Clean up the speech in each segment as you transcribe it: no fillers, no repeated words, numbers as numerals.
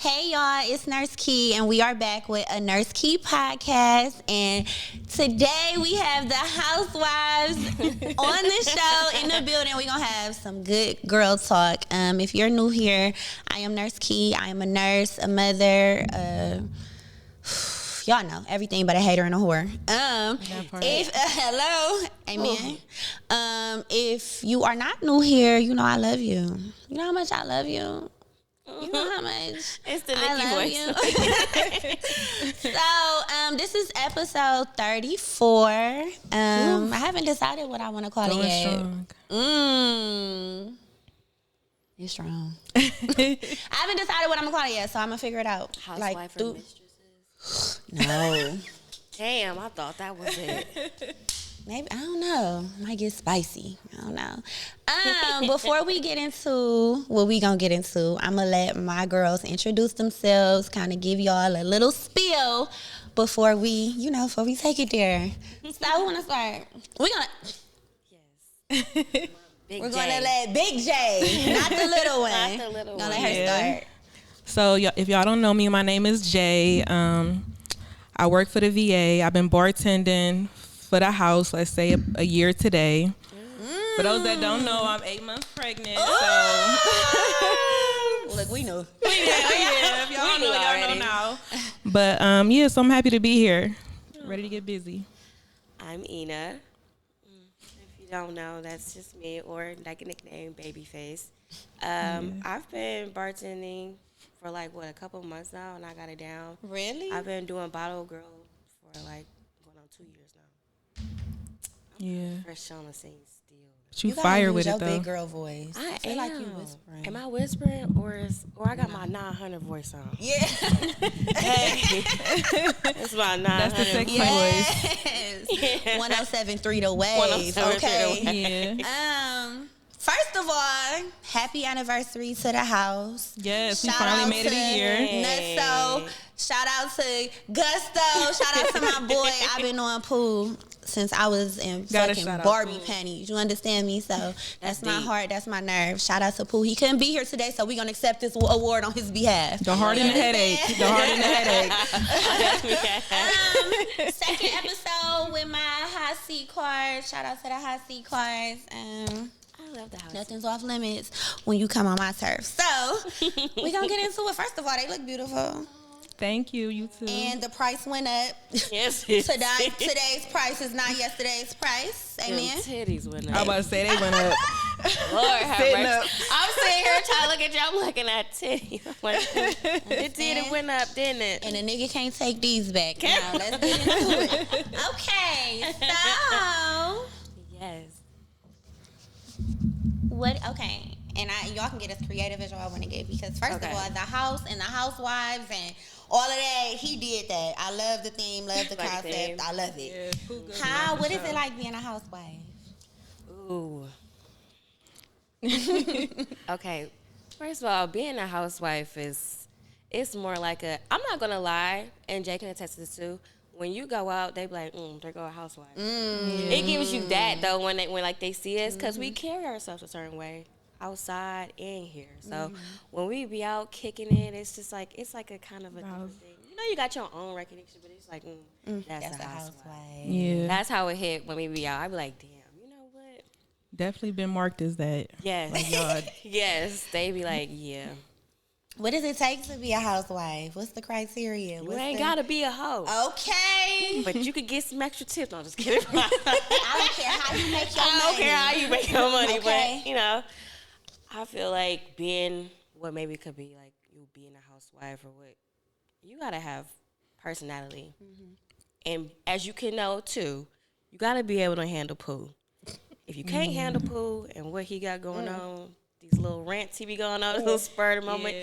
Hey y'all, it's Nurse Key, and we are back with a Nurse Key podcast. And today we have the Housewives on the show in the building. We're gonna have some good girl talk. If you're new here, I am Nurse Key. I am a nurse, a mother, y'all know everything but a hater and a whore. Hello, amen. If you are not new here, you know I love you. You know how much I love you. You know how much it's the Nikki voice. So, this is episode 34. I haven't decided what I want to call it yet. You're strong. I haven't decided what I'm gonna call it yet, so I'm gonna figure it out. Housewife or mistresses? No. Damn, I thought that was it. Maybe, I don't know. Might get spicy. I don't know. Before we get into what we gonna get into, I'm gonna let my girls introduce themselves, kind of give y'all a little spiel before we take it there. So who wanna start? We're gonna let Big J, not the little one. Not the little one. Gonna let her start. So if y'all don't know me, my name is Jay. I work for the VA. I've been bartending for the house, let's say a year today. For those that don't know, I'm 8 months pregnant. So look, we know. If y'all know, y'all know now. But so I'm happy to be here. Ready to get busy. I'm Ina. If you don't know, that's just me, or like a nickname, Babyface. I've been bartending for a couple months now, and I got it down. Really? I've been doing Bottle Girl for going on 2 years now. Yeah. Fresh on the scene still. But you fire with it your though. Big girl voice. I feel am. like you whispering. Am I whispering or I got my 900 voice on? Yeah. Hey, that's my 900. That's the sexy voice. Yes. 107.3 the waves. Okay. Yeah. First of all, happy anniversary to the house. Yes, we Shout finally out made it a year. Nutso. Shout out to Gusto. Shout out to my boy. I've been on pool since I was in fucking Barbie panties. You understand me? So that's my heart. That's my nerve. Shout out to Pooh. He couldn't be here today, so we're going to accept this award on his behalf. The heart and the headache. The heart and the headache. Second episode with my hot seat cards. Shout out to the hot seat cards. I love the house. Nothing's off limits when you come on my turf. So we're going to get into it. First of all, they look beautiful. Thank you. You too. And the price went up. Yes. Today's price is not yesterday's price. Amen. Them titties went up. I was about to say they went up. Lord have Sitting mercy. up. I'm sitting here trying to look at you. I'm looking at titties. I'm like, it did went up, didn't it? And a nigga can't take these back. Now, let's get into it. Okay, so. Yes. Okay. And y'all can get as creative as y'all want to get, because first of all, the house and the housewives and all of that, he did that. I love the theme, love the concept. I love it. Yeah, what is it like being a housewife? Ooh. Okay. First of all, being a housewife it's more like I'm not gonna lie, and Jay can attest to this too. When you go out, they be like, there go a housewife. It gives you that though when they see us, because we carry ourselves a certain way outside and here. So when we be out kicking it, it's like a kind of a different thing. You know, you got your own recognition, but it's like that's a housewife. Yeah. That's how it hit when we be out. I be like, damn, you know what? Definitely been marked as that. Yes. Like y'all. Yes. They be like, yeah. What does it take to be a housewife? What's the criteria? You ain't gotta be a hoe. Okay. But you could get some extra tips. No, I'm just kidding. I don't care how you make your money. I don't care how you make your money, Okay. but I feel like being what maybe could be like you being a housewife or what, you gotta have personality, and as you can know too, you gotta be able to handle Pooh. If you can't handle Pooh and what he got going on, these little rants he be going on, little spur of the moment,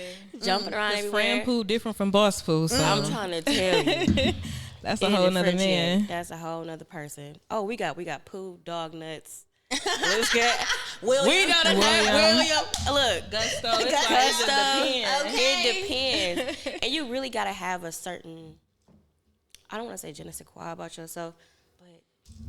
jumping around everywhere. Friend Pooh different from boss Pooh, so I'm trying to tell you. that's a whole nother man. That's a whole nother person. Oh, we got Pooh, Dog Nuts. Let's get William. We gotta have William. Look, Gusto. Gusto. It depends. Okay. And you really gotta have a certain, I don't want to say je ne sais quoi about yourself, but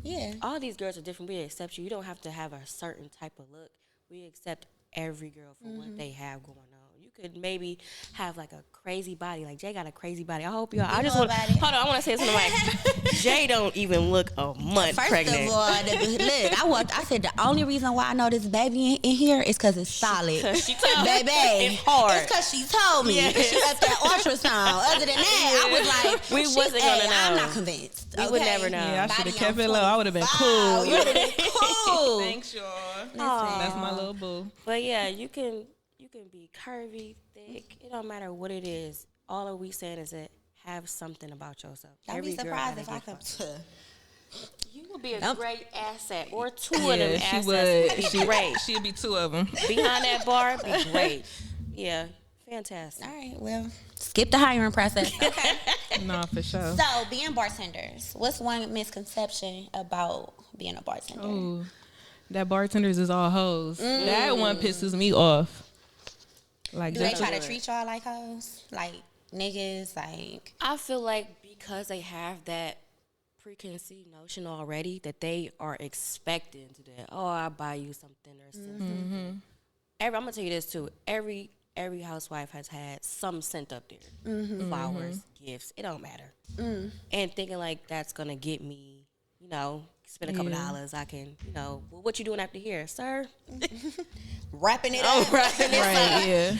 Yeah. all these girls are different. We accept you. You don't have to have a certain type of look. We accept every girl for what they have going on. You could maybe have like a crazy body. Like Jay got a crazy body. I hope y'all. I just know want. about it. Hold on, I want to say something like Jay don't even look a month First pregnant. of all, look, I said the only reason why I know this baby in here is because it's solid. She told me. Baby, It's hard. it's because she told me. Yeah. She got that ultrasound. Other than that, I was like, We wasn't gonna know. I'm not convinced. We would never know. Yeah, I should have Body kept on it low. I would have been 25. cool. You would have been cool. Thanks, y'all. Aw. That's my little boo. But yeah, you can be curvy, thick. It don't matter what it is. All that we saying is that have something about yourself. Don't Every be girl surprised gotta if I get come fucked. to. You would be a Nope. great asset, or two Yeah, of them she assets would. would be great. She'd be two of them. Behind that bar, be great. Yeah, fantastic. All right, well, skip the hiring process. Okay. No, for sure. So, being bartenders, what's one misconception about being a bartender? Ooh, that bartenders is all hoes. That one pisses me off. Like Do they that's try to treat y'all like hoes? Like niggas? Like, I feel like because they have that preconceived notion already that they are expecting to that. Oh, I'll buy you something or something. I'm gonna tell you this too. Every housewife has had some scent up there. Flowers, gifts, it don't matter. And thinking like that's gonna get me, spend a couple dollars. I can, well, what you doing after here, sir? wrapping it up. Wrapping it right. Yeah.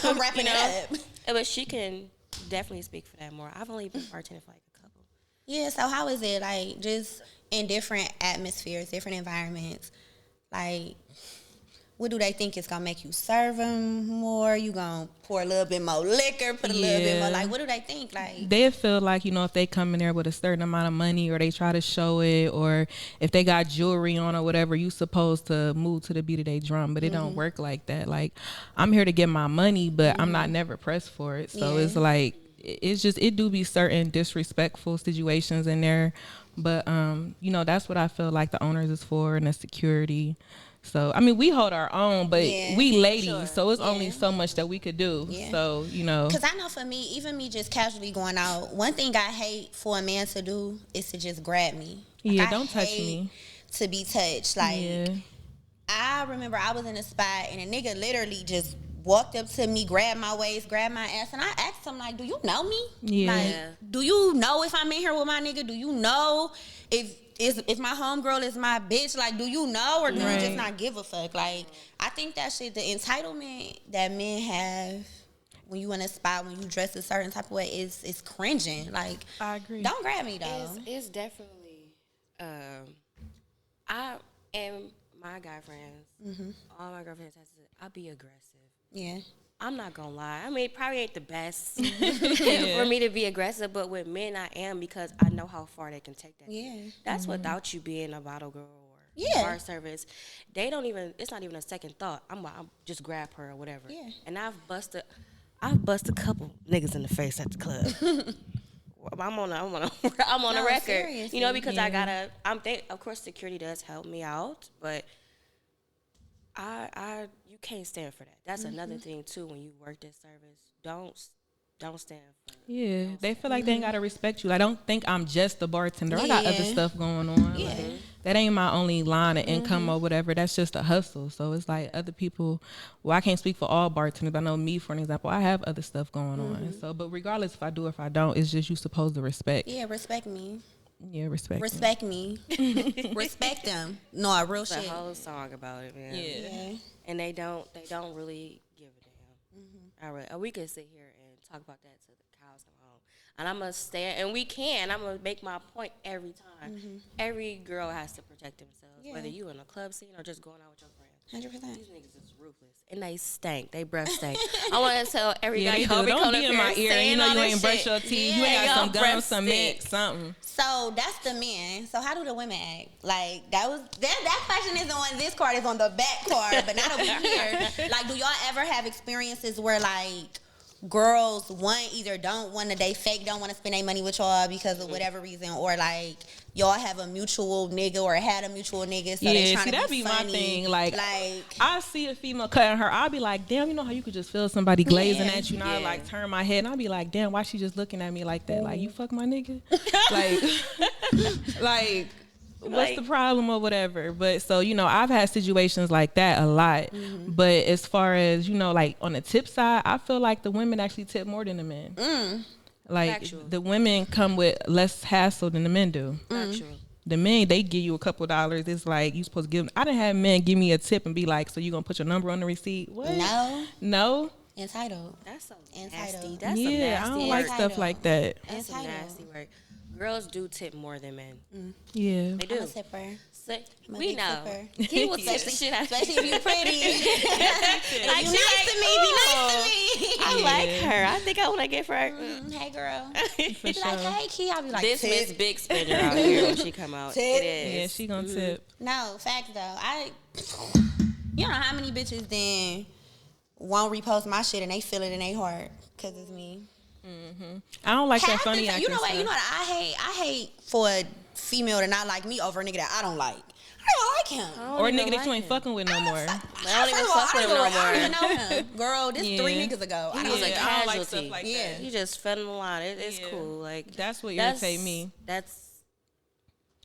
I'm wrapping it up. But she can definitely speak for that more. I've only been bartending for like a couple. Yeah, so how is it, like, just in different atmospheres, different environments? Like, what do they think is going to make you serve them more? You going to pour a little bit more liquor, put a little bit more, like, what do they think? Like, They feel like, if they come in there with a certain amount of money or they try to show it or if they got jewelry on or whatever, you supposed to move to the beat of their drum, but it don't work like that. Like, I'm here to get my money, but I'm not never pressed for it. So it's like, it's just, it do be certain disrespectful situations in there. But, that's what I feel like the owners is for and the security. So, I mean, we hold our own, but we ladies, so it's only so much that we could do. Yeah. So, because I know for me, even me just casually going out, one thing I hate for a man to do is to just grab me. Like, Yeah, I don't touch hate me. to be touched. Like, Yeah. I remember I was in a spot and a nigga literally just walked up to me, grabbed my waist, grabbed my ass, and I asked him, like, do you know me? Yeah. Like, do you know if I'm in here with my nigga? Do you know if my homegirl is my bitch? Like, do you know, or do you just not give a fuck? Like, I think that shit, the entitlement that men have when you in a spot, when you dress a certain type of way, is cringing. Like, I agree. don't grab me, though. It's definitely, I and my guy friends, all my girlfriends, I'll be aggressive. Yeah. I'm not gonna lie. I mean, it probably ain't the best for me to be aggressive, but with men, I am because I know how far they can take that. Yeah. That's without you being a bottle girl or bar service. They don't even. It's not even a second thought. I'm just grab her or whatever. Yeah. And I've busted a couple niggas in the face at the club. I'm on a record. Seriously. Because I gotta. Of course, security does help me out, but you can't stand for that. That's another thing too. When you work this service, don't stand for it. Yeah, they feel like they ain't gotta respect you. I don't think I'm just the bartender. I got other stuff going on. Yeah. Like, that ain't my only line of income or whatever. That's just a hustle. So it's like other people. Well, I can't speak for all bartenders. I know me, for an example, I have other stuff going on. So, but regardless if I do or if I don't, it's just you supposed to respect. Yeah, respect me. Yeah, respect. Respect me. Respect them. No, real It's shit. a whole song about it, man. Yeah. And they don't really give a damn. All right, we can sit here and talk about that till the cows come home. And I'm gonna stand, and we can. I'm gonna make my point every time. Every girl has to protect themselves, whether you in a club scene or just going out with your friends. 100%. These niggas is ruthless, and they stank. They breath stank. I want to tell every Yeah, guy, they hope do. he Don't come be up in here my ear. saying You know all you this ain't brush shit. your teeth. You Yeah, ain't got y'all some gum, breath some stink. mix, something. So that's the men. So how do the women act? Like that question isn't on this card, it's on the back card, but not over here. Like, do y'all ever have experiences where like girls don't want to spend their money with y'all because of whatever reason, or like y'all have a mutual nigga or had a mutual nigga, so they trying to that'd be be funny. my thing. Like I see a female cutting her, I'll be like, damn, you know how you could just feel somebody glazing at you, and I like turn my head and I'll be like, damn, why she just looking at me like that? Like, you fuck my nigga? like what's the problem or whatever. But so, I've had situations like that a lot. But as far as, like on the tip side, I feel like the women actually tip more than the men. Like Factual. the women come with less hassle than the men do. Factual. The men, they give you a couple $. It's like you supposed to give them. I didn't have men give me a tip and be like, so you gonna put your number on the receipt? What? No. Entitled. That's so Entitled. nasty. That's some Yeah, nasty I don't work. like stuff like that. That's some Entitled. nasty work. Girls do tip more than men. Yeah. They do. I'm a tipper. So, I'm a we big know. tipper. He will tip the shit out of Especially if you pretty. Like, you nice to me, be nice to me. I like her. I think I want to give her. Hey, girl. For Be sure. like, hey, Key. I'll be like, This tip. Miss Big Spender out here when she come out. Tip. It is. Yeah, she gonna tip. No, facts though. You don't know how many bitches then won't repost my shit and they feel it in their heart because it's me. I don't like that Half the funny time- acting You know what? stuff. You know what? I hate for a female to not like me over a nigga that I don't like. I don't like him. Or a nigga that you ain't fucking with no more. I don't even fuck with him no I more. don't even know him. Girl, this Yeah. 3 niggas ago. I He don't was a like I don't like casualty. stuff like Yeah. that. He just fell in the line. It's Yeah. cool. Like That's what irritate me. That's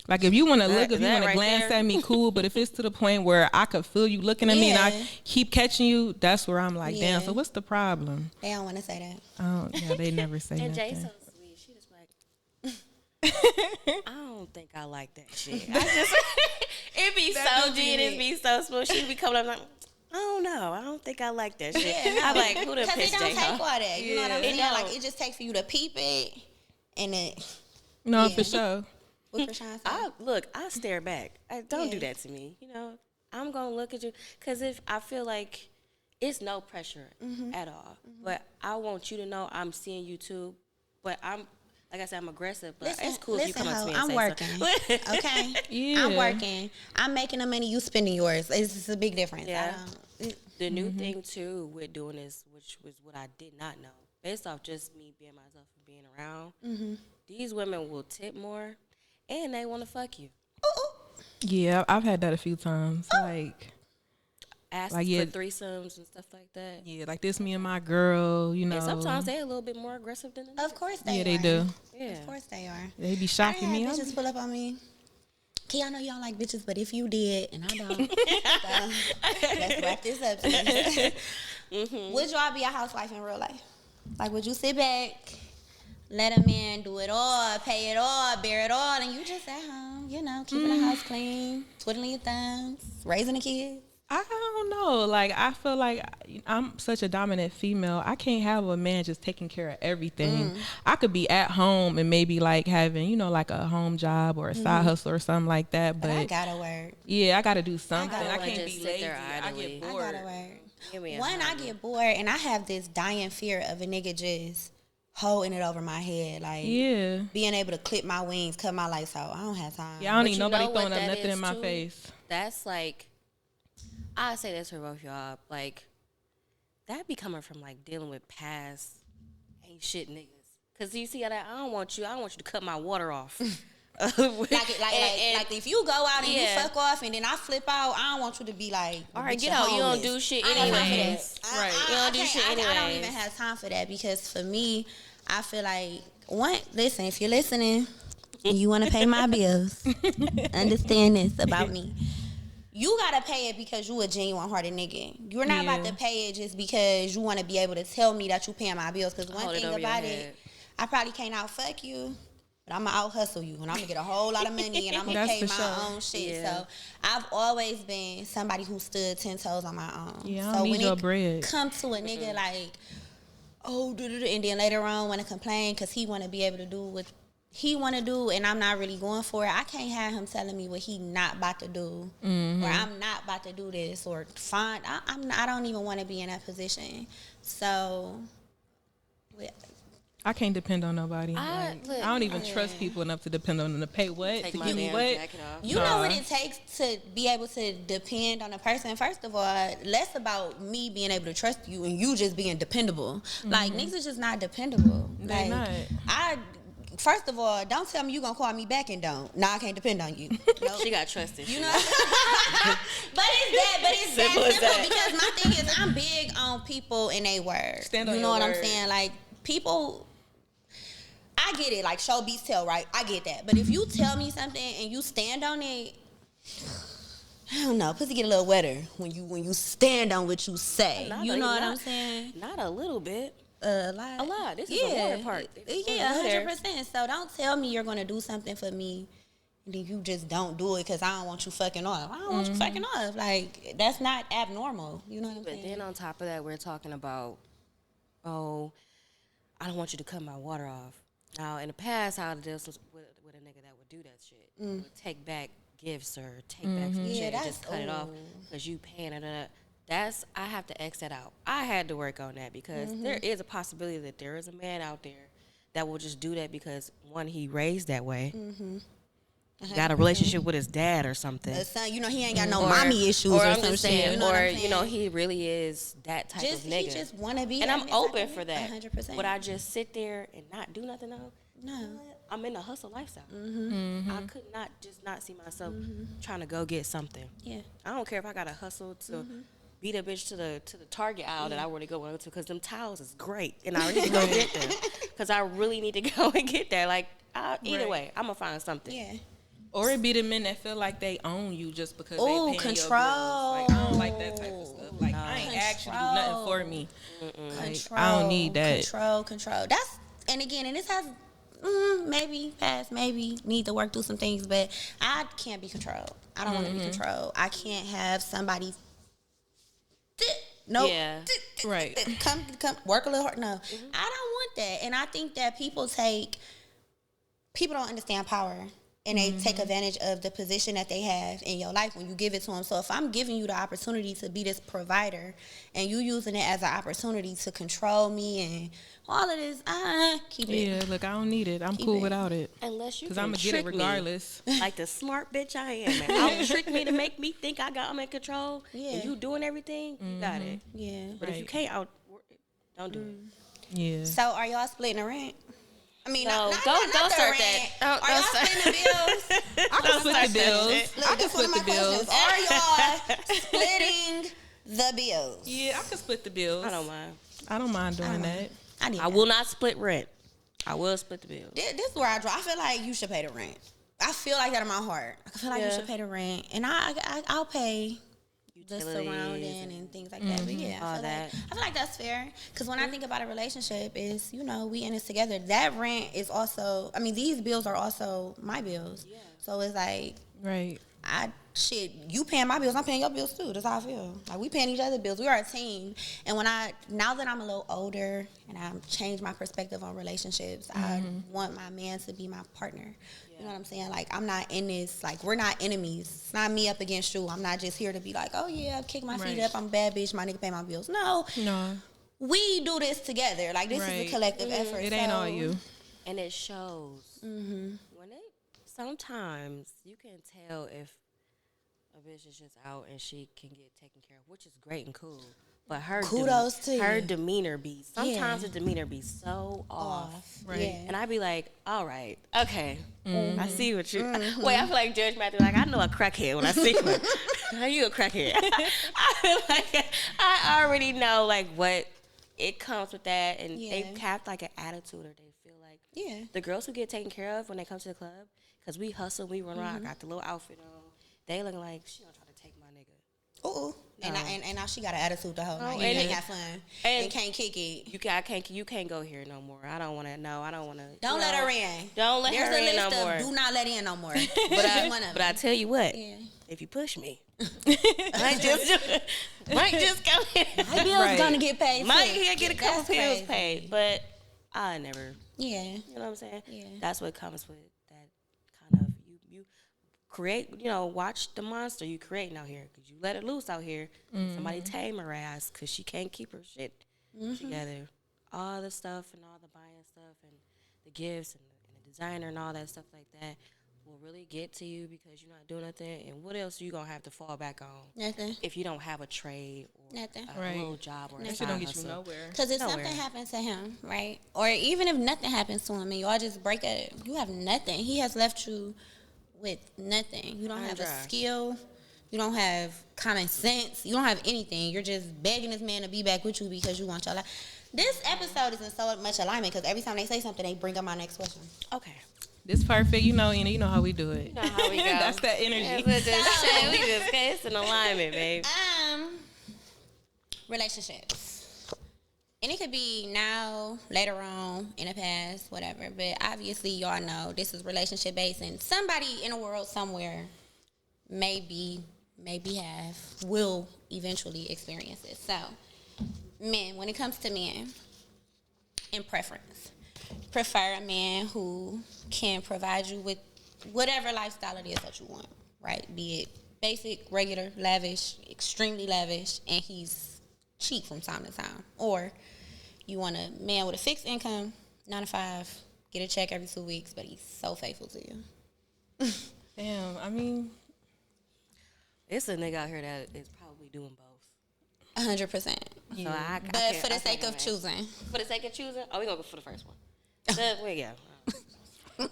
Like if you want to That- look, if you that want to right glance there. at me, cool. But if it's to the point where I could feel you looking at me and I Yeah. keep catching you, that's where I'm like, Yeah. damn. So what's the problem? They don't want to say that. Yeah, they never say and nothing. Jay's so sweet. She just like I don't think I like that shit. I just it be That so do be G and it me. be so smooth. She be coming up like I don't know. I don't think I like that shit. Yeah, no. I'm like, who the Because piss it don't Jay? take all that. You know what I'm It saying? don't. Like, it just takes for you to peep it and it. No, Yeah. for sure. What Krishan said. I stare back. Don't do that to me. I'm gonna look at you because if I feel like it's no pressure at all, but I want you to know I'm seeing you too. But I'm like I said, I'm aggressive, but it's cool if you come up to me and I'm say working. something. Okay? Yeah. I'm working. I'm making the money, you spending yours. It's a big difference. Yeah. I don't, The new thing too with doing this, which was what I did not know, based off just me being myself and being around, these women will tip more, and they want to fuck you. Yeah, I've had that a few times. Ask Like, yeah. for threesomes and stuff like that. Yeah, like this me and my girl, you know. And sometimes they're a little bit more aggressive than the of course they yeah, are. they do. Yeah. Of course they are. They be I shocking me. had I'm- bitches pull up on me. Key, I know you don't like bitches, but if you did, and I don't, so let's wrap this up, please. Would y'all be a housewife in real life? Like, would you sit back, let a man do it all, pay it all, bear it all, and you just at home, keeping the house clean, twiddling your thumbs, raising the kids? I don't know. Like, I feel like I'm such a dominant female. I can't have a man just taking care of everything. I could be at home and maybe like having, like a home job or a side hustle or something like that. But But I gotta work. yeah, I got to do something. gotta I work. can't Just be sit lazy. there I idly. get I bored. gotta work. Give me a One, I hobby. get bored, and I have this dying fear of a nigga just holding it over my head, like Yeah. being able to clip my wings, cut my lights out. I don't have time. Yeah, I don't But need you nobody know what throwing up that nothing is, in my too? face. That's like, I say this for both y'all. Like, that be coming from like dealing with past ain't shit niggas. Cause you see, I don't want you to cut my water off. Like if you go out and you Yeah. fuck off and then I flip out, I don't want you to be like, All right, "Bitch, get you're out. You don't homeless." do shit I ain't got time for that. anyways. Right. You don't do can't- shit I don't anyways. even have time for that because for me, I feel like listen, if you're listening and you want to pay my bills, understand this about me. You gotta pay it because you a genuine hearted nigga. You're not about Yeah. to pay it just because you want to be able to tell me that you paying my bills. Because one Hold it thing over your about head. it, I probably can't out fuck you, but I'm gonna out hustle you, and I'm gonna get a whole lot of money, and I'm gonna That's pay for my sure. own shit. Yeah. So I've always been somebody who stood 10 toes on my own. Yeah, I so don't need when your it bread. come to a nigga like, oh, and then later on want to complain because he want to be able to do what he want to do, and I'm not really going for it. I can't have him telling me what he not about to do, or I'm not about to do this, or fine. I don't even want to be in that position. So, I can't depend on nobody. I- Like, look, I don't even trust people enough to depend on them to pay what, Take to my give me damn what. jacket off. you know what it takes to be able to depend on a person. First of all, less about me being able to trust you and you just being dependable. Like niggas is just not dependable. They Like not. first of all, don't tell me you gonna call me back and don't. Nah, I can't depend on you. Nope. She got trust issues. You know, but it's that Simple as simple that. because my thing is I'm big on people and they word. Stand on you know your what word. I'm saying? Like people, I I get it. Like, show beats tell, right? I get that. But if you tell me something and you stand on it, I don't know. Pussy get a little wetter when you stand on what you say. You know what I'm saying? Not a little bit. A lot. This is the water part. Yeah, 100%. So don't tell me you're gonna do something for me, and then you just don't do it because I don't want you fucking off. I don't want you fucking off. Like, that's not abnormal. You know what I'm saying? But then on top of that, we're talking about, oh, I don't want you to cut my water off. Now, in the past, how it deals with a nigga that would do that shit, would take back gifts or take back some shit and just cut it off because you paying it. I have to X that out. I had to work on that because there is a possibility that there is a man out there that will just do that because, one, he raised that way. Got a relationship with his dad or something. Son, he ain't got no mommy issues or some shit. He really is that type of nigga. He just want to be. And I'm open for that. 100%. Would I just sit there and not do nothing else? No. I'm in a hustle lifestyle. I could not see myself trying to go get something. Yeah. I don't care if I got to hustle to beat a bitch to the Target aisle that I want to go to because them towels is great and I need to go get them because I really need to go and get that. Like, either way, I'm going to find something. Yeah. Or it be the men that feel like they own you just because they paying control. your bills. Like, I don't like that type of stuff. Like, I ain't actually do nothing for me. Like, I don't need that. Control. That's, and again, and this has maybe past, maybe need to work through some things, but I can't be controlled. I don't want to be controlled. I can't have somebody. Nope. Yeah. Right. Come work a little hard. No. I don't want that. And I think that people don't understand power. And they take advantage of the position that they have in your life when you give it to them. So if I'm giving you the opportunity to be this provider and you using it as an opportunity to control me and all of this, keep it. Yeah, look, I don't need it. I'm cool without it. Unless you because I'm going to get it regardless. Like the smart bitch I am. And I'll trick me to make me think I'm in control. Yeah. And you doing everything, you got it. Yeah. But if you can't don't do it. Yeah. So are y'all splitting the rent? I mean, no, not don't the start rent. that. Are y'all splitting the bills? I can split the bills. Look, I can split the bills. Are y'all splitting the bills? Yeah, I can split the bills. I don't mind. I don't mind doing that. I will not split rent. I will split the bills. This is where I draw. I feel like you should pay the rent. I feel like that in my heart. I feel like you should pay the rent, and I'll pay the surrounding and things like that. But yeah, I feel like that's fair. Because when I think about a relationship, is we in this together. That rent is also. I mean, these bills are also my bills. Yeah. So it's like right. You paying my bills, I'm paying your bills too. That's how I feel. Like, we paying each other's bills. We are a team. And now that I'm a little older and I've changed my perspective on relationships, I want my man to be my partner. Yeah. You know what I'm saying? Like, I'm not in this, like, we're not enemies. It's not me up against you. I'm not just here to be like, oh yeah, kick my feet up, I'm a bad bitch, my nigga pay my bills. No. We do this together. Like, this is a collective effort. It ain't all you. And it shows. Sometimes you can tell if a bitch is just out and she can get taken care of, which is great and cool. But her demeanor be sometimes the demeanor be so off. Right. Yeah. And I be like, all right, okay. I see what you wait, I feel like Judge Matthew, like I know a crackhead when I see one. Are you a crackhead? I feel like I already know like what it comes with that, and they have like an attitude, or they feel like the girls who get taken care of when they come to the club, because we hustle, we run around, got the little outfit on. They looking like she don't try to take my nigga. Ooh. No. And now she got an attitude the whole night. You can't have fun. And can't kick it. You can't go here no more. I don't want to. No, I don't want to. Don't let her in. Don't let her in no more. Do not let in no more. But I tell you what. Yeah. If you push me, might just come in. My bill's gonna get paid. Might get a couple bills paid, but I never. Yeah. You know what I'm saying? Yeah. That's what comes with that kind of you create. Watch the monster you creating out here, because you let it loose out here. Somebody tame her ass because she can't keep her shit together. All the stuff and all the buying stuff and the gifts and the designer and all that stuff like that will really get to you because you're not doing nothing. And what else are you going to have to fall back on? Nothing. If you don't have a trade or a little job or a side don't get hustle. you nowhere. Because if something happens to him, right? Or even if nothing happens to him and y'all just break up, you have nothing. He has left you with nothing. You don't have a skill. You don't have common sense. You don't have anything. You're just begging this man to be back with you because you want your life. This episode is in so much alignment because every time they say something, they bring up my next question. Okay. This perfect, you know, and you know how we do it. You know how we go. That's that energy. It's an alignment, babe. Relationships. And it could be now, later on, in the past, whatever. But obviously, y'all know this is relationship based, and somebody in the world somewhere will eventually experience it. So, men, when it comes to men, in preference, prefer a man who can provide you with whatever lifestyle it is that you want, right? Be it basic, regular, lavish, extremely lavish, and he's cheap from time to time. Or you want a man with a fixed income, 9 to 5, get a check every 2 weeks, but he's so faithful to you. Damn, I mean, it's a nigga out here that is probably doing both. 100%. So But for the sake of choosing. For the sake of choosing? Oh, we're going to go for the first one. Where you go?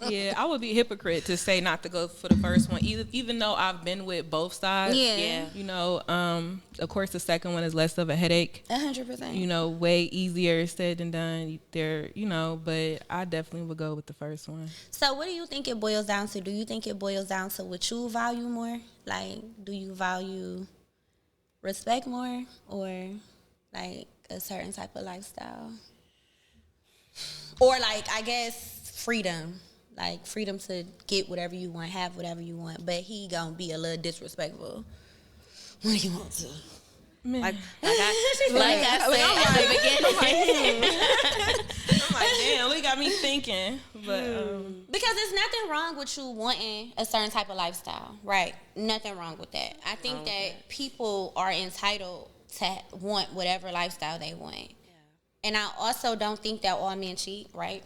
yeah, I would be a hypocrite to say not to go for the first one, even though I've been with both sides. Yeah. You know, of course, the second one is less of a headache. 100%. You know, way easier said than done. But I definitely would go with the first one. So what do you think it boils down to? Do you think it boils down to what you value more? Like, do you value respect more or, like, a certain type of lifestyle? Or, like, I guess freedom. Like, freedom to get whatever you want, have whatever you want. But he gonna be a little disrespectful when he wants to. Man. Like I said at the beginning. I'm like, damn, we got me thinking. But Because there's nothing wrong with you wanting a certain type of lifestyle, right? Nothing wrong with that. I think that people are entitled to want whatever lifestyle they want. Yeah. And I also don't think that all men cheat, right?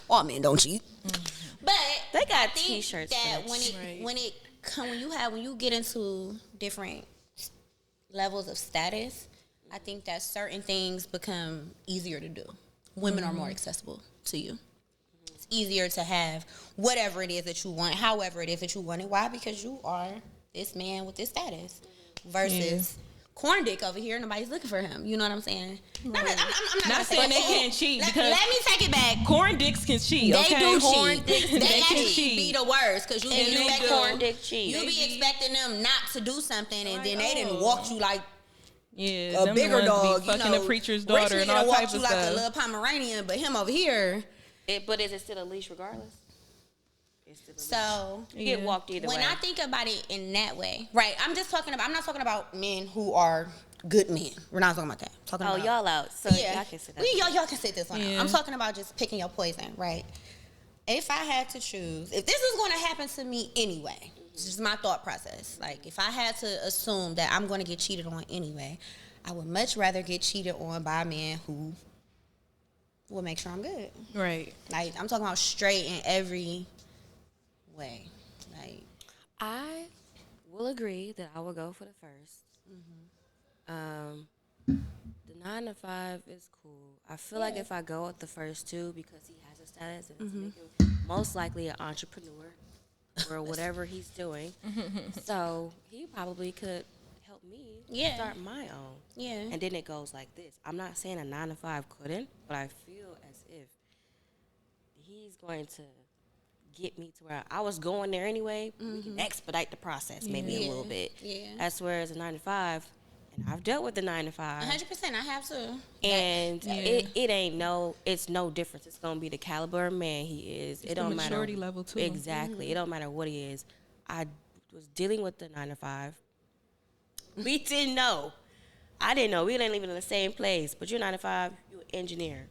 All men don't cheat. Mm-hmm. But they got I think t-shirts that when you get into different levels of status, I think that certain things become easier to do. Women are more accessible to you. It's easier to have whatever it is that you want, however it is that you want it. Why? Because you are this man with this status versus corn dick over here. Nobody's looking for him. You know what I'm saying? Right. I'm not saying they can't cheat. Let me take it back. Corn dicks can cheat. They okay? do corn cheat. Dicks, they can actually cheat. be the worst because you be expecting corn dick cheat. You be expecting them not to do something, and then they didn't walk you like a bigger dog. Fucking the preacher's daughter and all types of stuff. Like a stuff. little Pomeranian, but him over here. But is it still a leash regardless? So you get walked either way. When I think about it in that way, right? I'm not talking about men who are good men. We're not talking about that. I'm talking about y'all out. So y'all can sit that. Y'all can sit this one out. I'm talking about just picking your poison, right? If I had to choose, if this is going to happen to me anyway, it's just my thought process. Like, if I had to assume that I'm going to get cheated on anyway, I would much rather get cheated on by a man who will make sure I'm good. Right. Like, I'm talking about straight in every way. Like, I will agree that I will go for the first. The 9 to 5 is cool. I feel like if I go with the first two, because he has a status and it's making most likely an entrepreneur or whatever he's doing, so he probably could help me start my own. Yeah. And then it goes like this. I'm not saying a 9 to 5 couldn't, but I feel as if he's going to get me to where I was going there anyway. We can expedite the process maybe a little bit. Yeah. As whereas a 9 to 5, and I've dealt with the 9 to 5. 100%, I have to. And it's no difference. It's gonna be the caliber of man he is. It's it don't the matter. maturity level too. Exactly. It don't matter what he is. I was dealing with the 9 to 5. We didn't know. I didn't know. We didn't live in the same place. But you're 9 to 5. You're an engineer.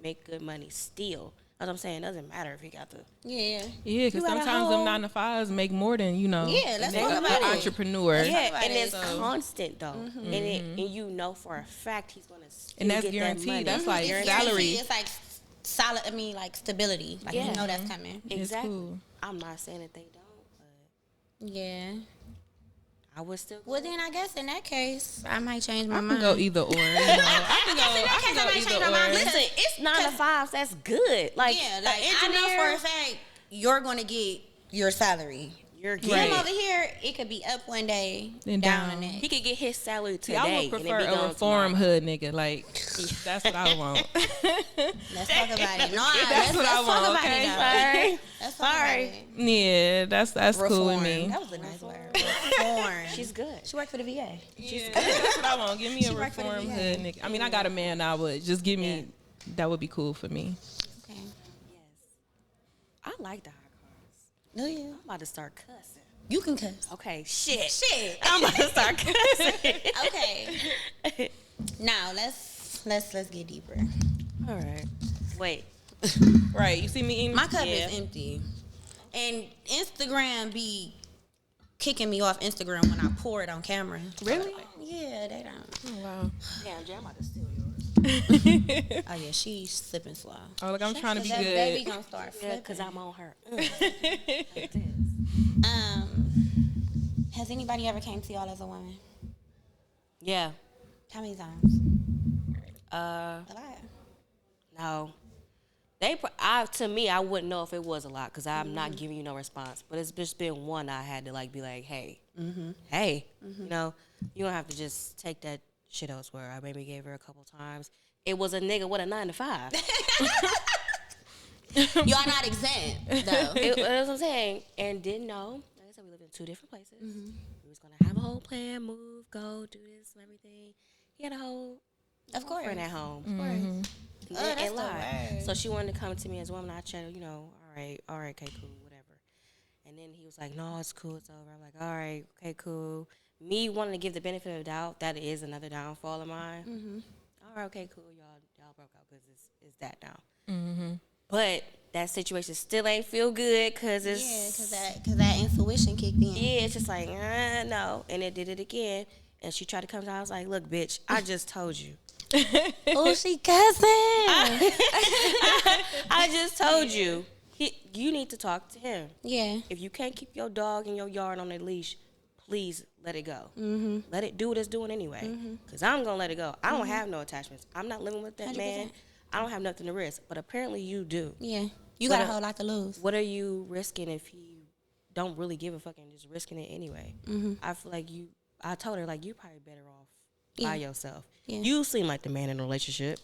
Make good money still. That's what I'm saying. It doesn't matter if he got the... Yeah, because sometimes them 9 to 5s make more than, let's talk about it. Entrepreneur. Yeah, and it's constant, though. And you know for a fact he's going to and that's guaranteed. That's like salary. It's like solid, like stability. Like, you know that's coming. Exactly. Cool. I'm not saying that they don't, but... Yeah. I would still go. Well, then I guess in that case, I might change my mind. I can go either or. I can go either or. Listen, it's 9 to 5s. That's good. Like, I know for a fact you're going to get your salary. You're good. Him over here, it could be up one day, And down down. the next. He could get his salary today. See, I would prefer a reform hood nigga. Like, that's what I want. Let's talk about it. No, That's what I let's want, talk about okay? it. Sorry. Let's talk about it. Yeah, that's cool with me. That was a nice word. Reform. She's good. She worked for the VA. Yeah, that's what I want. Give me a worked for the reform VA. hood nigga. I mean, I got a man now, but just give me, that would be cool for me. Okay. Yes. I like the high cars. Do you? I'm about to start cussing. You can cuss. Okay, shit. Shit. I'm about to start cussing. Okay. Now let's get deeper. All right. Wait. Right, you see me eating? My cup is empty, and Instagram be kicking me off Instagram when I pour it on camera. Really? Yeah, they don't. Oh, wow. Damn, Jay, I'm about to steal yours. Oh yeah, she's slipping slow. Oh, look, I'm trying to be That good. baby gonna start Yeah, flipping. because I'm on her. Has anybody ever came to y'all as a woman? Yeah. How many times? Uh, A lot. no. To me, I wouldn't know if it was a lot because I'm not giving you no response. But it's just been one I had to like be like, hey, hey, you know, you don't have to just take that shit elsewhere. I maybe gave her a couple times. It was a nigga with a 9 to 5. Y'all not exempt though. That's what I'm saying. And didn't know. Like I said, we lived in 2 different places. We was gonna have a whole plan, move, go, do this, and everything. He had a whole Of course. friend at home. Of course. And Oh, that's the lied. word. So she wanted to come to me as a woman. I chatted, you know, all right, okay, cool, whatever. And then he was like, no, it's cool, it's over. I'm like, all right, okay, cool. Me wanting to give the benefit of the doubt, that is another downfall of mine. All right, okay, cool, y'all broke out because it's that now. But that situation still ain't feel good because it's Cause that intuition kicked in. yeah, it's just like no, and it did it again. And she tried to come down. I was like, look, bitch, I just told you. Oh, she cussing. I just told you. You need to talk to him. Yeah. If you can't keep your dog in your yard on a leash, please let it go. Let it do what it's doing anyway. Because I'm going to let it go. I don't have no attachments. I'm not living with that 100%. man. I don't have nothing to risk. But apparently you do. Yeah. You got a whole lot to lose. What are you risking if he don't really give a fuck and just risking it anyway? I feel like I told her, like, you probably better off by yourself. Yeah. You seem like the man in the relationship.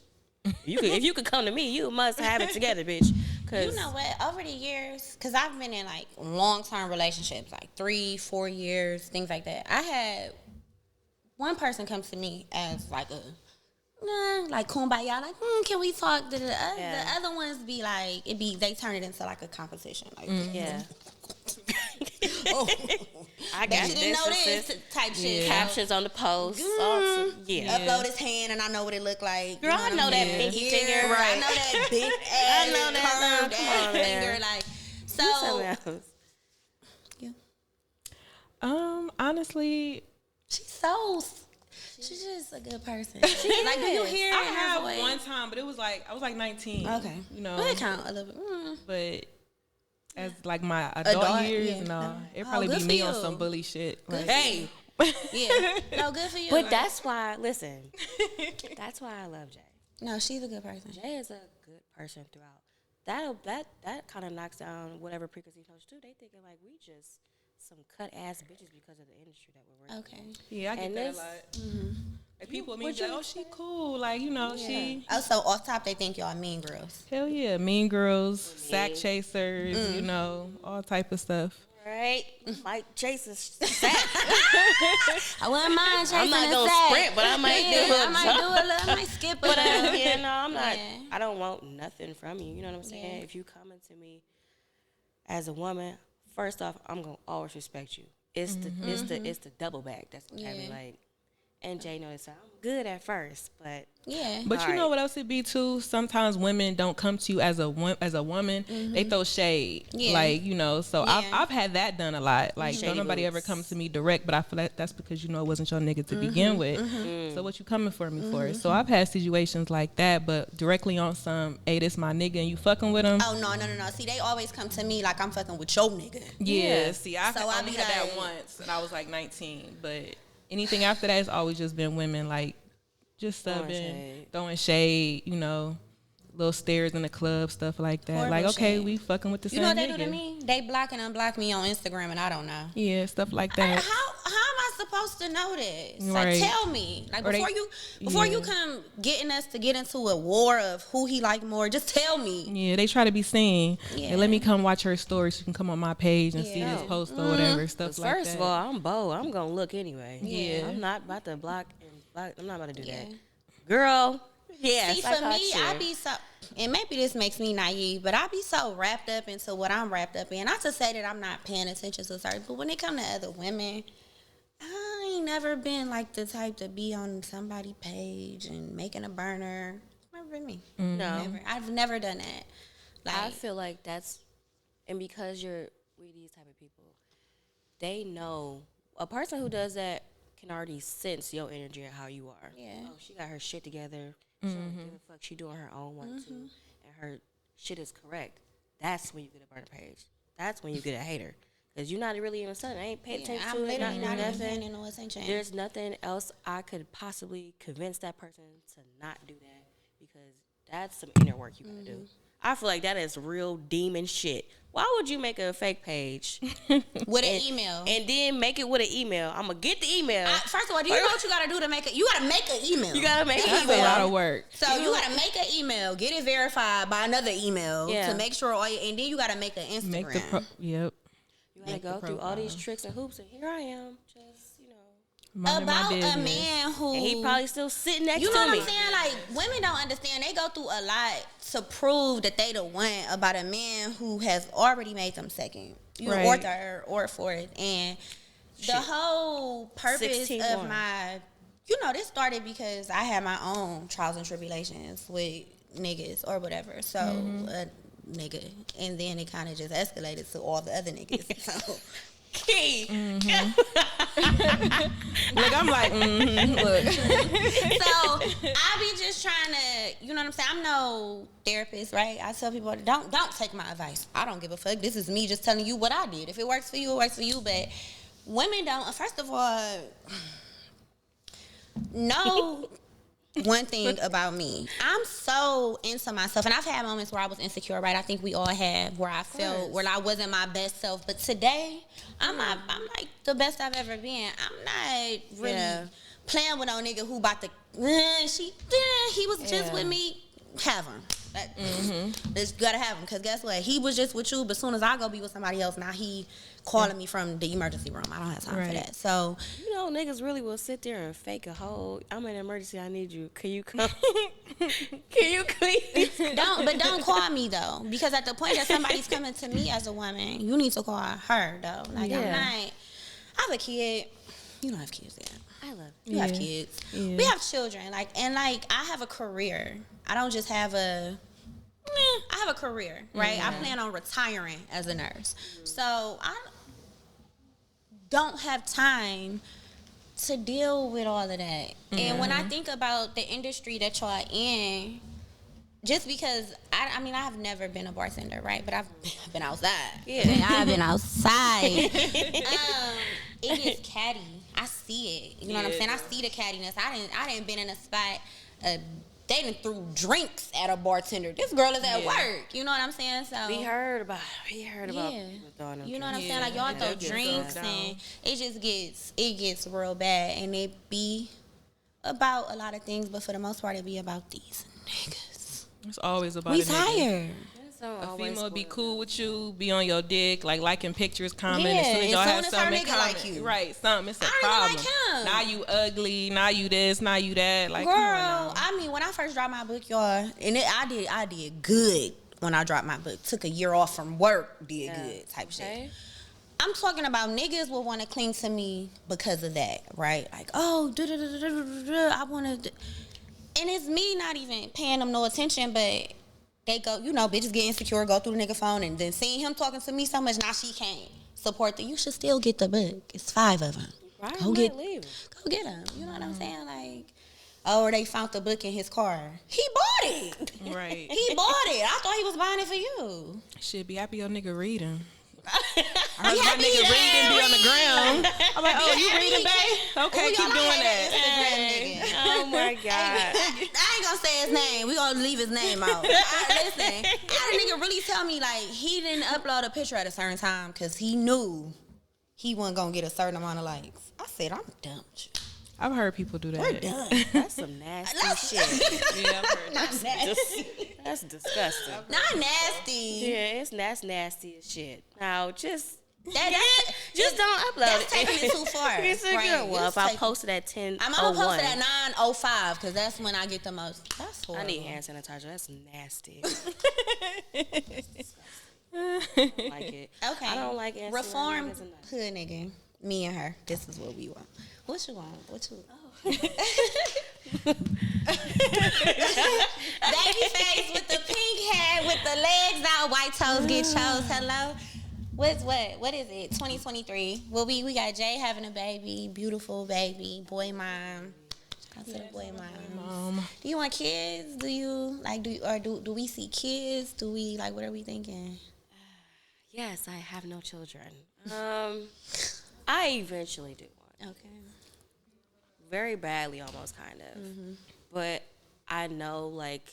If you could come to me, you must have it together, bitch. You know what? Over the years, because I've been in like long-term relationships, like 3-4 years, things like that. I had one person come to me as like like kumbaya, like can we talk? The other ones be like they turn it into like a competition, like Yeah. oh, I bet got you didn't know this this type shit. captions on the post. Yeah. Upload his hand and I know what it looked like. Girl, I know that pinky finger. Right. I know that big ass, I know that. curved Come ass on, finger. man. Like Something else. Honestly, she's just a good person. Like, do you hear it I in her had voice? one time, but it was like I was like 19. Okay. You know, But it count a little bit. but as like my adult years, yeah. no, it Oh, probably good be for me on you. some bully shit. Like, Hey. Yeah. No, good for you. But that's why, listen, that's why I love Jay. No, she's a good person. Jay is a good person throughout. That kind of knocks down whatever preconceived notions too. They thinking like we just some cut ass bitches because of the industry that we're working. Okay. yeah, I get And that this- a lot. Like people with me what be like, you oh, she cool, like you know, she Oh, so off top, they think y'all mean girls. hell yeah, mean girls, sack chasers, you know, all type of stuff. Right? Mike Jason's sack. I wouldn't mind chasing I'm not a gonna sack. sprint, but I might do I a might jump. do a little, I might skip a But little. yeah, no, I'm not. Yeah. I don't want nothing from you. You know what I'm saying? Yeah. If you coming to me as a woman, first off, I'm gonna always respect you. It's the double back that's gonna have me Yeah. like. And Jay noticed I'm good at first, but Yeah. But you All know right. what else it be too? Sometimes women don't come to you as a woman. They throw shade, Yeah. like you know. So Yeah. I've had that done a lot. Like Shady don't nobody ever boots. come to me direct, but I feel like that's because you know it wasn't your nigga to begin with. So what you coming for me for? So I've had situations like that, but directly on some, hey, this my nigga, and you fucking with him. Oh, no. See, they always come to me like I'm fucking with your nigga. Yeah. See, I So I only be had like- that once, and I was like 19. But anything after that, it's always just been women like just Throwing subbing, shade. throwing shade, you know. little stares in the club, stuff like that. Horrible like, okay, shit. we fucking with the You same know what they nigga. do to me? They block and unblock me on Instagram, and I don't know. Yeah, stuff like that. How am I supposed to know this? Like, Right. tell me. Like, Or they- before yeah. you come getting us to get into a war of who he like more, just tell me. Yeah, they try to be seen. Yeah. And let me come watch her story so you can come on my page and see Yeah. this post or whatever, stuff 'Cause like that. first of all, I'm bold. I'm gonna look anyway. Yeah. I'm not about to block and block. I'm not about to do Yeah. that, girl. Yeah. See, for me, I be so, and maybe this makes me naive, but I be so wrapped up into what I'm wrapped up in. Not to say that I'm not paying attention to certain, but when it come to other women, I ain't never been like the type to be on somebody's page and making a burner. It's never been me. No. Never. I've never done that. I Like, feel like that's, and because you're with these type of people, they know a person who does that can already sense your energy and how you are. Yeah. Oh, she got her shit together. She don't give a fuck. She doing her own one too, and her shit is correct. That's when you get a burner page. That's when you get a hater. Because you're not really even studying. I ain't paying attention I'm to it. literally not even nothing. paying no attention. There's nothing else I could possibly convince that person to not do that, because that's some inner work you gotta do. I feel like that is real demon shit. Why would you make a fake page With an email. and then make it with an email? I'm gonna get the email. First of all, do you know what you gotta do to make it? You gotta make an email. You gotta make an That's a email. lot of work. So you gotta make an email, get it verified by another email Yeah. to make sure all your, and then you gotta make an Instagram. Make the yep. You gotta go through all these tricks and hoops, and here I am, just Minding my about a business. man who and he probably still sitting next you know to what me. I'm saying? Like, women don't understand. They go through a lot to prove that they the one about a man who has already made them second, you know, or Right. third or fourth. And the whole purpose 16 of one. my, this started because I had my own trials and tribulations with niggas or whatever. So, a nigga. And then it kind of just escalated to all the other niggas. So, Key. Look, I'm like, look. so I be just trying to, you know what I'm saying? I'm no therapist, right? I tell people, don't take my advice. I don't give a fuck. This is me just telling you what I did. If it works for you, it works for you. But women don't. First of all, know one thing about me. I'm so into myself, and I've had moments where I was insecure, right? I think we all have, where I felt where I wasn't my best self. But today, I'm like the best I've ever been. I'm not really playing with no nigga who about to he was just with me. Have him. Just gotta have him, because guess what? He was just with you, but as soon as I go be with somebody else, now he calling me from the emergency room. I don't have time for that. So You know, niggas really will sit there and fake a whole, I'm in an emergency, I need you. Can you come? Can you please? don't call me though, because at the point that somebody's coming to me as a woman, you need to call her though. Like, I'm not. I have a kid. You don't have kids yet. I love You have kids. Yeah. We have children. I have a career. I don't just have I have a career, right? I plan on retiring as a nurse. So I don't have time to deal with all of that. And when I think about the industry that y'all in, just because I have never been a bartender, right? But I've been outside. Yeah, I've been outside. It gets catty. I see it. You know what I'm saying? I see the cattiness. I didn't been in a spot. They done threw drinks at a bartender. This girl is at work. You know what I'm saying? So We heard about people throwing them you know what I'm drinks. saying? Like, y'all throw That gets drinks down. and it gets real bad, and it be about a lot of things, but for the most part, it be about these niggas. It's always about We a nigga. tired. A female would be cool with you, be on your dick, like liking pictures, commenting. Yeah, as soon as y'all as soon have as her something in nigga common, like you. right? Something, it's a I don't problem. even like him. Now you ugly. Now you this. Now you that. Like, Girl, come on now. I mean, when I first dropped my book, y'all, and I did good when I dropped my book. Took a year off from work, did good type shit. I'm talking about niggas will want to cling to me because of that, right? Like, oh, I want to, and it's me not even paying them no attention, but they go, bitches get insecure, go through the nigga phone, and then seeing him talking to me so much, now she can't support you should still get the book. It's 5 of them. Right, Go leave. Go get them. You know what I'm saying? Like, or they found the book in his car. He bought it. Right. He bought it. I thought he was buying it for you. Shit, be happy your nigga reading. I heard my nigga reading be on the ground. I'm like, oh, you reading, babe? Okay, keep doing that. Oh my God. I ain't gonna say his name. We gonna leave his name out. Listen, I had a nigga really tell me like he didn't upload a picture at a certain time because he knew he wasn't gonna get a certain amount of likes. I said, I'm done with you. I've heard people do that. We're done. That's some nasty shit. Yeah, I've heard that. Not nasty. That's disgusting. Not nasty. Yeah, that's nasty as shit. Now, just don't upload That's it. taking it too far. It's a Right. good one. It's If I taking- posted at 10:01, I'm gonna post it at 9:05 because that's when I get the most. That's I horrible. need hand sanitizer. That's nasty. I don't like it. Okay. I don't like it. Reform hood nigga. Me and her. This is what we want. What you want? What you? Oh. Baby face with the pink hat, with the legs out, white toes get chose. Hello. What is it? 2023. Well, we got Jay having a baby, beautiful baby, boy mom. I said boy mom. Do you want kids? Do you like do we see kids? Do we like what are we thinking? Yes, I have no children. I eventually do one. Okay. Very badly, almost, kind of. Mm-hmm. But I know, like,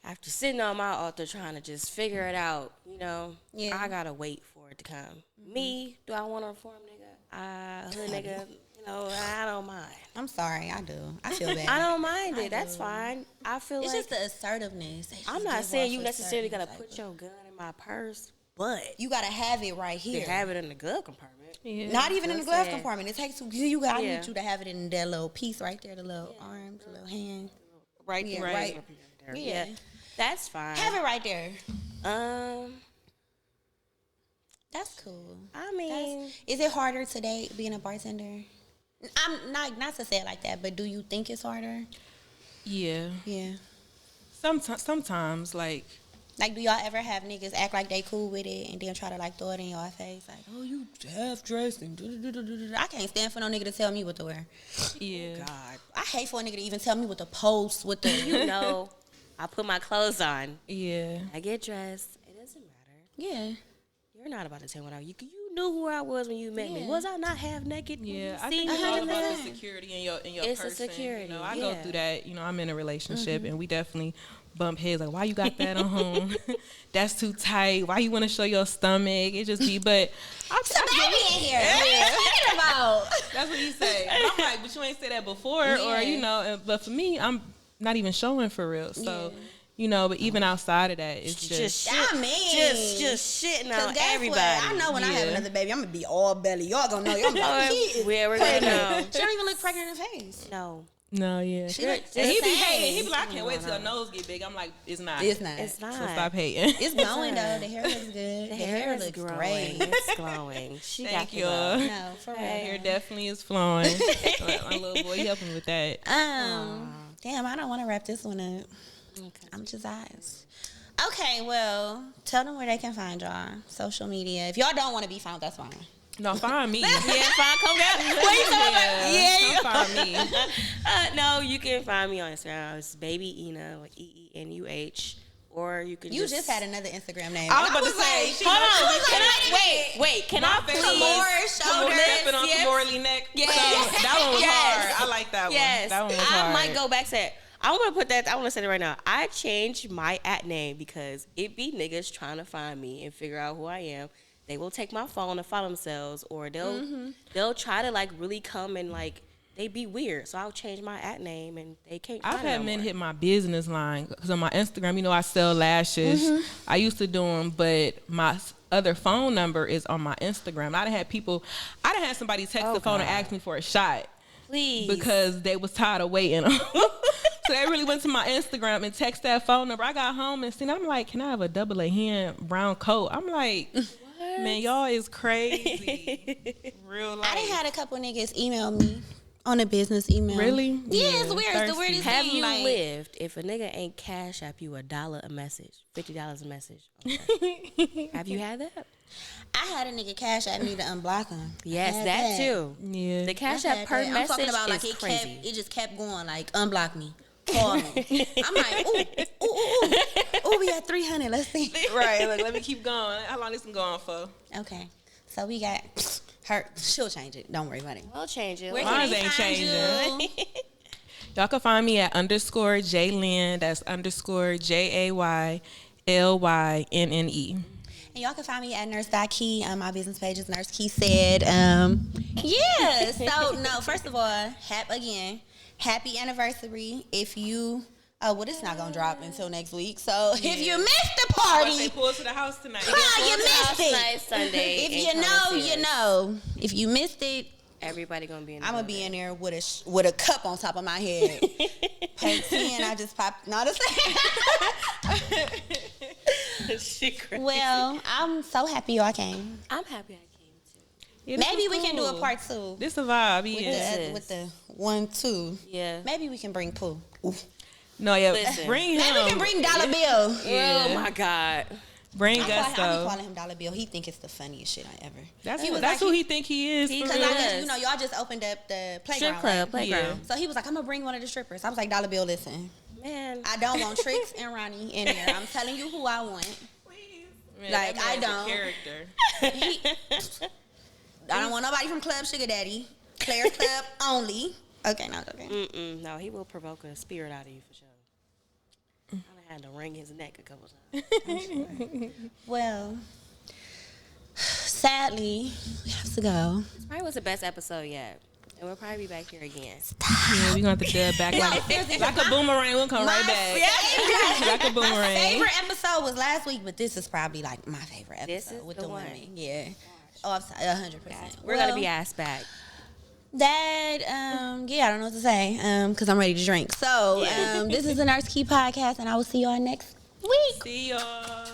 after sitting on my altar trying to just figure it out, you know, Yeah. I gotta wait for it to come. Me, do I want a reform nigga? Hood nigga, you know, I don't mind. I'm sorry, I do. I feel bad. I don't mind I it. That's do. fine. I feel It's like just the assertiveness. They just I'm not give saying off you a necessarily certain gotta type put of- your gun in my purse, but You gotta have it right you here. have it in the glove compartment. Yeah. Not even in the That's glove it. compartment. It takes you. I Yeah. need you to have it in that little piece right there, the little arm, the little hand. Right Yeah, there. right. there. Yeah. Yeah. That's fine. Have it right there. That's cool. I mean, Is it harder today being a bartender? I'm not to say it like that, but do you think it's harder? Yeah. Yeah. Sometimes, like, Like, do y'all ever have niggas act like they cool with it and then try to like throw it in y'all face? Like, oh, you half dressed and I can't stand for no nigga to tell me what to wear. yeah. God, I hate for a nigga to even tell me what to post with the. you know, I put my clothes on. Yeah. I get dressed. It doesn't matter. Yeah. You're not about to tell me what I. You knew who I was when you met me. Yeah. Was I not half naked? Yeah, I I think think it's all about 100%. the security in your It's a person. security, You know, I go yeah. through that. You know, I'm in a relationship, and we definitely bump heads. Like, why you got that on? That's too tight. Why you want to show your stomach? It just be, but It's a baby in here. What are you talking about? that's what you say. But I'm like, but you ain't say that before, or Yeah. you know. But for me, I'm not even showing for real. So. Yeah. You know, but even outside of that, it's just shit. I mean, just shitting Cause on guess everybody. what? I know when I have Yeah. another baby, I'm gonna be all belly. Y'all gonna know. Y'all be like, she is Where we're gonna know. pregnant. She don't even look pregnant in the face. No, no, yeah. She look And he be the same. hating. He be like, I can't wait till your nose get big. I'm like, it's not. It's not. it's not. So stop hating. It's glowing though. The hair looks good. The hair is looks growing. great. It's glowing. She Thank got the you. love. No, for real. Hair definitely is flowing. My little boy helping with that. Damn, I don't want to wrap this one up. Okay. I'm just eyes. Okay, well, tell them where they can find y'all. Social media. If y'all don't want to be found, that's fine. No, find me. Yeah, fine. Come down. What you talking about? Yeah, come find me. no, you can find me on Instagram. It's Baby Ina, like EENUH, or you can. You just had another Instagram name. I was about to say, she Hold on. knows. Can I wait? Can I please? Stepping on Yes. Kimberly neck. Yes. So that one was Yes. hard. I like that one. Yes, That one was I hard. might go back to that. I want to put that. I want to say it right now. I changed my @name because it be niggas trying to find me and figure out who I am. They will take my phone and follow themselves, or they'll try to like really come and like they be weird. So I'll change my @name and they can't. I've find it had no men more. hit my business line because on my Instagram, you know, I sell lashes. I used to do them, but my other phone number is on my Instagram. I done had somebody text the phone and ask me for a shot. Please. Because they was tired of waiting. So they really went to my Instagram and text that phone number. I got home and seen. I'm like, can I have a double A hand brown coat? I'm like, man, y'all is crazy. Real life. I done had a couple niggas email me on a business email. Really? Yeah, it's weird. It's the thirsty. weirdest Have thing. you like, lived if a nigga ain't cash app you $1 a message, $50 a message? Okay. Have you had that? I had a nigga cash at me to unblock him. Yes, I had that too. Yeah. The cash I app had per that. message I'm talking about like is it crazy. it just kept going like unblock me. Call me. I'm like, ooh, we at 3 300. Let's see. Right. Look, let me keep going. How long this been going for? Okay. So we got her. She'll change it. Don't worry about it. I'll change it. Where Mine can they ain't find changing. you? Y'all can find me at _Jaylynn. That's _JAYLYNNE. And y'all can find me at nurse.key. My business page is Nurse Key Said. Yeah. So no, first of all, happy anniversary. If you it's not gonna drop until next week. So if you missed the party, They pull to the house tonight. you missed it. Tonight, Sunday. If you know, you know. If you missed it, Everybody gonna be in. I'm gonna be in there with a cup on top of my head. Pay 10, I just popped. No, the same. She crazy. Well, I'm so happy y'all came. I'm happy I came too. Yeah, this Maybe is we can do a cool. part 2. This a vibe, With yeah. the, with the 1, 2. Yeah. Maybe we can bring Pooh. No, yeah. Listen. Bring him. Maybe we can bring Dollar Bill. Yeah. Oh my God. Bring I be Gusto. calling him Dollar Bill. He think it's the funniest shit I ever. That's He was that's like, who he think he is. He- for Because real. Yes. y'all just opened up the playground. Strip club, right? playground. So he was like, I'm gonna bring one of the strippers. I was like, Dollar Bill, listen, Man. I don't want Trix and Ronnie in there. I'm telling you who I want. Man, Like, that I man's a don't. character. I don't want nobody from Club Sugar Daddy. Claire's Club only. Okay, no, okay. No, he will provoke a spirit out of you for sure. I had to wring his neck a couple times. Well, sadly, we have to go. This probably was the best episode yet. And we'll probably be back here again. Yeah, we gonna have to dub back like a boomerang. We'll come right back. Like a My boomerang. favorite episode was last week, but this is probably like my favorite episode This is with the the one. women. Yeah. Oh, I'm sorry, 100%. We're going to be asked back. That, yeah, I don't know what to say, because I'm ready to drink. So, this is the Nurse Key Podcast, and I will see y'all next week. See y'all.